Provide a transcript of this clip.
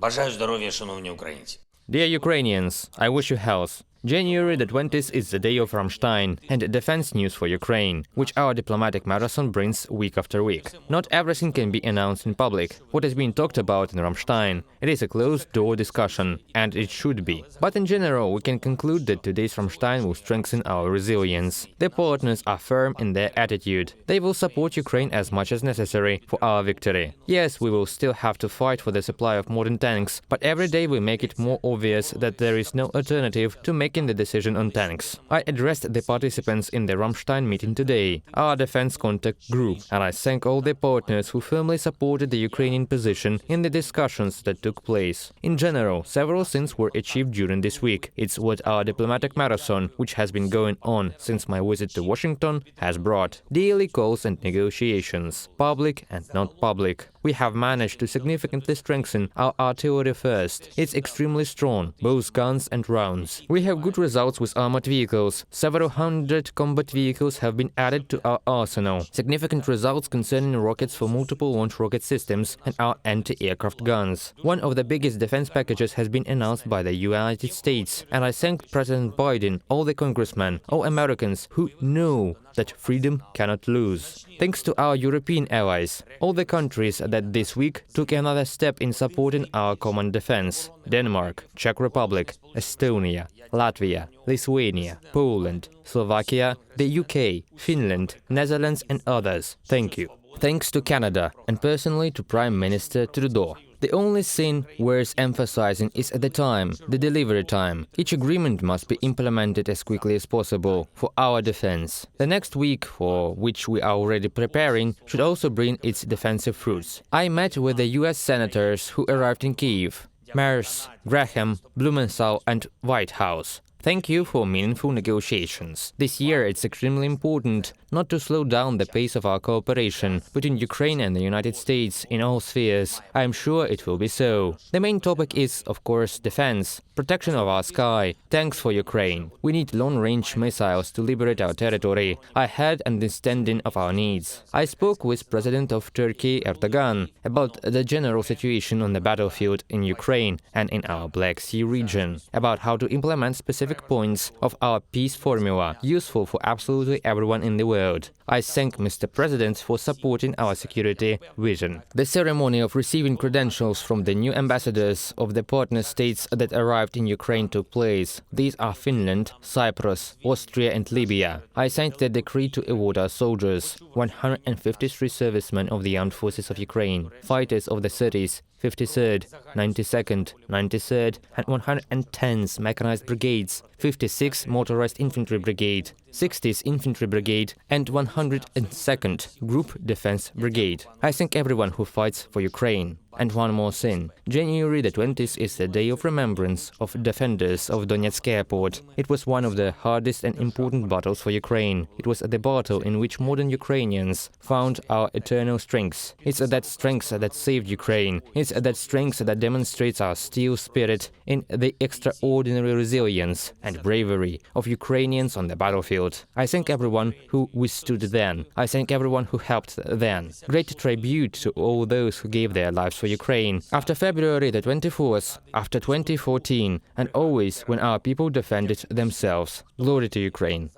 Бажаю здоров'я, шановні українці. Dear Ukrainians, I wish you health. January the 20th is the day of Ramstein and defense news for Ukraine, which our diplomatic marathon brings week after week. Not everything can be announced in public. What is being talked about in Ramstein, it is a closed-door discussion, and it should be. But in general, we can conclude that today's Ramstein will strengthen our resilience. The partners are firm in their attitude. They will support Ukraine as much as necessary for our victory. Yes, we will still have to fight for the supply of modern tanks, but every day we make it more obvious that there is no alternative to making the decision on tanks. I addressed the participants in the Ramstein meeting today, our defense contact group, and I thank all the partners who firmly supported the Ukrainian position in the discussions that took place. In general, several things were achieved during this week. It's what our diplomatic marathon, which has been going on since my visit to Washington, has brought. Daily calls and negotiations, public and not public. We have managed to significantly strengthen our artillery first. It's extremely strong, both guns and rounds. We have good results with armored vehicles. Several hundred combat vehicles have been added to our arsenal. Significant results concerning rockets for multiple launch rocket systems and our anti-aircraft guns. One of the biggest defense packages has been announced by the United States, and I thank President Biden, all the congressmen, all Americans who know that freedom cannot lose. Thanks to our European allies, all the countries that this week took another step in supporting our common defense: Denmark, Czech Republic, Estonia, Latvia, Lithuania, Poland, Slovakia, the UK, Finland, Netherlands and others. Thank you. Thanks to Canada and personally to Prime Minister Trudeau. The only thing worth emphasizing is the time, the delivery time. Each agreement must be implemented as quickly as possible for our defense. The next week, for which we are already preparing, should also bring its defensive fruits. I met with the US senators who arrived in Kyiv: Mayors Graham, Blumenthal and Whitehouse. Thank you for meaningful negotiations. This year it's extremely important not to slow down the pace of our cooperation between Ukraine and the United States in all spheres. I am sure it will be so. The main topic is, of course, defense, protection of our sky, tanks for Ukraine. We need long-range missiles to liberate our territory. I had an understanding of our needs. I spoke with President of Turkey Erdogan about the general situation on the battlefield in Ukraine and in our Black Sea region, about how to implement specific points of our peace formula, useful for absolutely everyone in the world. I thank Mr. President for supporting our security vision. The ceremony of receiving credentials from the new ambassadors of the partner states that arrived in Ukraine took place. These are Finland, Cyprus, Austria and Libya. I signed the decree to award our soldiers, 153 servicemen of the armed forces of Ukraine, fighters of the 30s, 53rd, 92nd, 93rd and 110th Mechanized Brigades, 56th Motorized Infantry Brigade, 60th Infantry Brigade and 102nd Group Defense Brigade. I thank everyone who fights for Ukraine. And one more thing. January the 20th is the day of remembrance of defenders of Donetsk airport. It was one of the hardest and important battles for Ukraine. It was the battle in which modern Ukrainians found our eternal strength. It's that strength that saved Ukraine. It's that strength that demonstrates our steel spirit in the extraordinary resilience and bravery of Ukrainians on the battlefield. I thank everyone who withstood then. I thank everyone who helped then. Great tribute to all those who gave their lives for Ukraine after February the 24th, after 2014, and always when our people defended themselves. Glory to Ukraine.